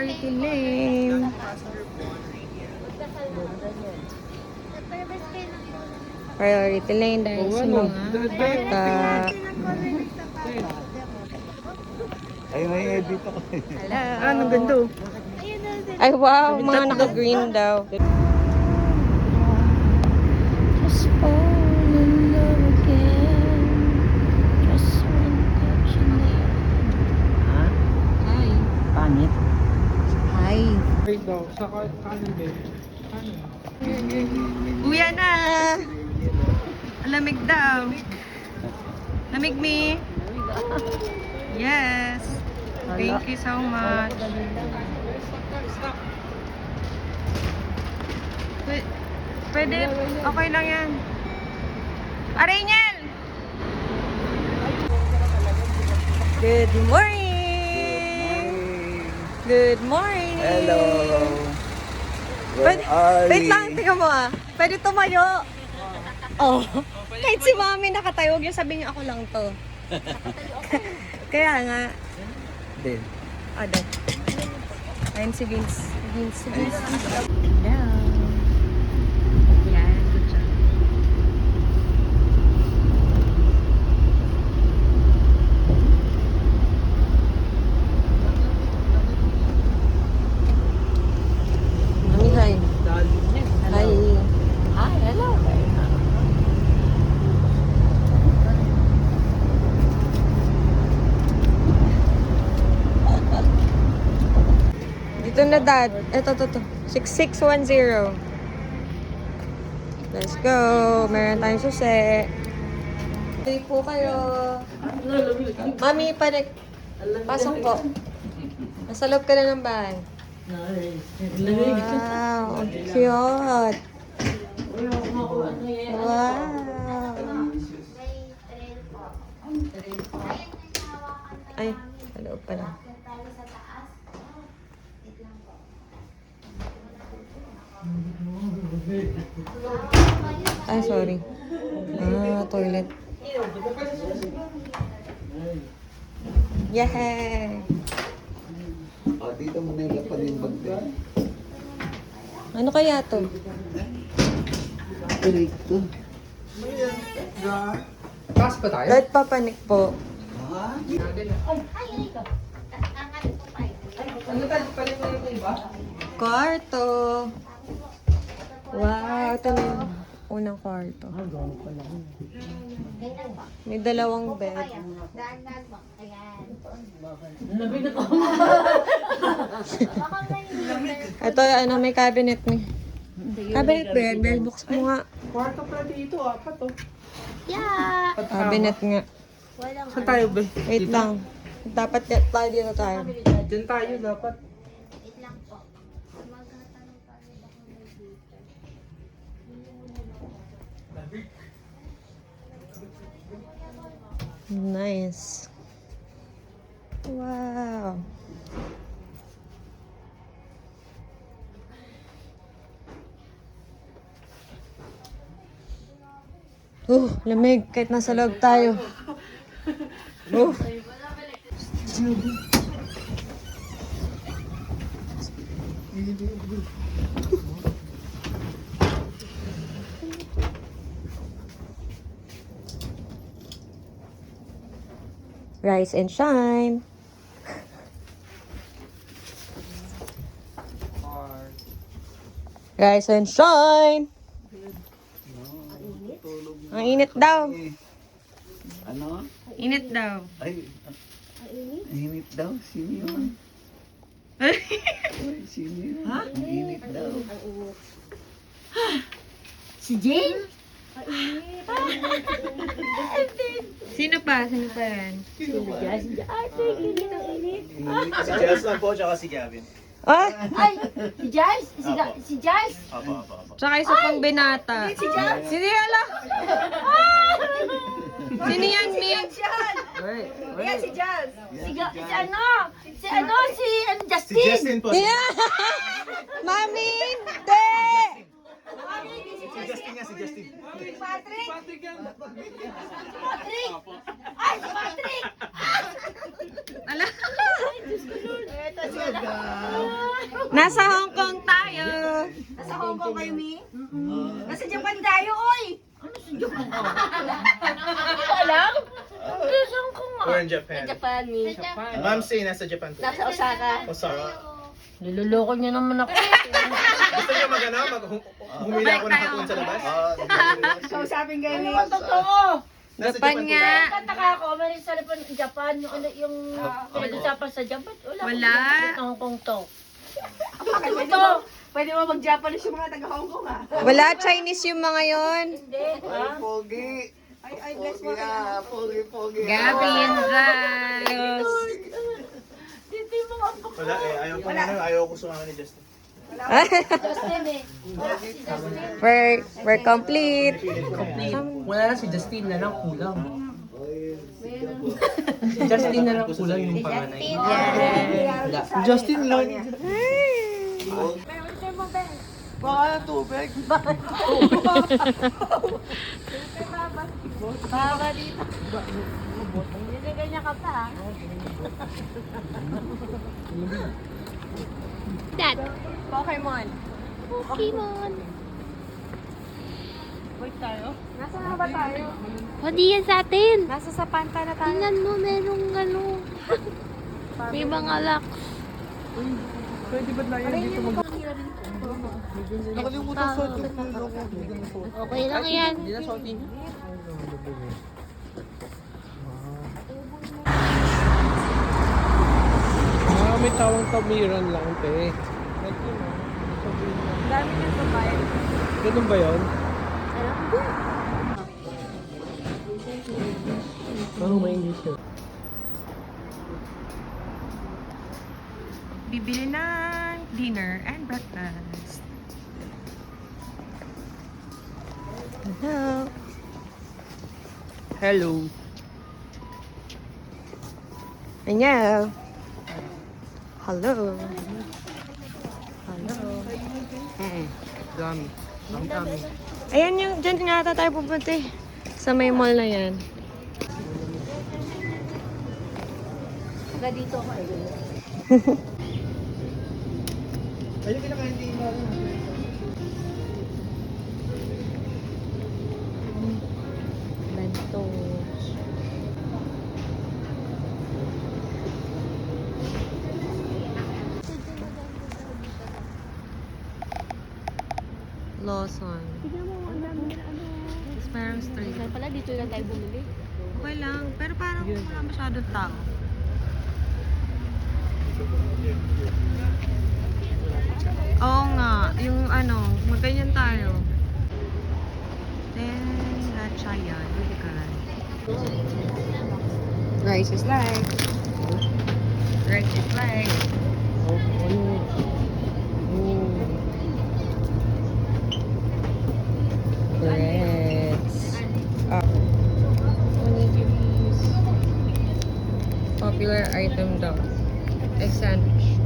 Priority lane. Priority lane dahil sa mga bata. Ay, may edit ako. Hello. Ang ganda. Ay, wow. Mga naka-green daw. Just fall in love again. Just one touch and then. Ha? Hi. Pangit? Hi. Wait daw, sa kanan din. Uya na. Lamig daw. Lamig me. Yes. Thank you so much. Pwede, okay lang yan. Arinyel! Good morning! Good morning! Hello! Pwede, wait lang, tingnan mo ah. Pwede tumayo. Oh. Kahit si mami nakatayo, huwag yung sabihin niya ako lang to. Kaya nga. Din. Ada. Ayun si Vince. Si Vince. Hello. Yan, good job. Mami, hi. Hi. Hi, hello. Dito na, Dad. Ito. 6610. Let's go. Meron tayong susi. Tuloy po kayo. Mami, panik. Pasok po. Nasa loob ka na ng bahay. Wow. Ang cute. Wow. Ay, sa loob pala. Ay, sorry. Toilet. Yay! Oh, dito mo na yung lapad yung bag din. Ano kaya to? Correcto. Taas pa tayo? Kahit papanik po. Ha? Ano tayo? Palit mo yung iba? Kwarto. Wow, ito na yung unang kwarto. May dalawang bed. Ito, ano, may cabinet ni. Cabinet bed, bed box mo nga. Kwarto pala dito, apat oh. Yeah! Cabinet nga. Saan tayo ba? Wait lang. Dapat tayo dito tayo. Diyan tayo dapat. Wait lang po. Magtatanong pa rin ako ng dito. Nice. Wow. Lamig. Kahit nasa loob tayo. Rise and shine. Rise and shine. Ang init daw. Ano? Init daw. Ay, init daw. Sino yun? Ay, sino yun? Ha? Init daw. Si Jane? Sino pa? Sino pa yan? Si Jess lang po, tsaka si Gavin. Ah! Ay! Si Jars? Si Jars? Apo. Tsaka isa pang binata. Sino yan la? Sino yan, Ming? Yan si Jars. Si Si Justin. Justin po. Yeah! Mami! Hindi! Si Justin nga, si Justin. Patrick. Patrick yan. Patrick. Ay, si Patrick. Ala! Ito siya. Nasa Hong Kong tayo. Nasa Hong Kong kayo, Mi? Nasa Japan tayo, oy! Alam? Nasa Hong Kong nga. We're in Japan. Japan, Mi. Ma'am say nasa Japan po. Nasa Osaka. Osaka. Niloloko niya naman ako. Gusto niyo humila ako ng hapon sa labas? Kausapin kayo, Mi. Totoo! Nasa Japan po nga. ba? Tataka ako, meron sa Japan, yung pinag-usapan sa Japan. Wala. Hong Kong to. Pwede mo mag-Japanese yung mga taga-Hong Kong, ha? Wala, Chinese yung mga yon. Hindi. Pogi. Ay, bless mo. Pogi. Gabi and Giles. Hindi mo ako. Wala eh. Ayaw ko sumama ni Justin. Justin, eh. We're complete. Wala na si Justin na lang kulang. Si Justin na lang kulang yung panganay. Justin lang. Baka tubig. Baba dito. Hindi ganyan ka pa, ha? Dad. Pokemon. Pokemon. Wait tayo. Nasa na ba tayo? Hindi yan sa atin. Nasa sa panta na tayo. Tingnan mo, merong ano. May mga locks. Pwede ba na yun dito mag... Nakalimutan sa Okay lang yan. Hindi na suotin. May tawang tamiran lang, te. Dami niyang babae. Ganun ba yun? Parang may English yun. Bibili ng dinner and breakfast. Hello. Hello. Hello. Hello. Hello. Dami. Ang dami. Ayan yung, dyan nga ata tayo pupunta eh. Sa may mall na yan. Taga dito ako. Ayun kinakain din mo. Bento. Lawson. Tingnan mo, ang dami na ano. Sparrow Street. Saan pala, dito lang tayo bumili. Okay lang. Pero parang wala masyadong tao. Oo nga. Yung ano, magganyan tayo. Then, Lachaya. Lulikan. Rice is life. Rice is life. Breads. Onigiris. Popular item daw. Egg sandwich.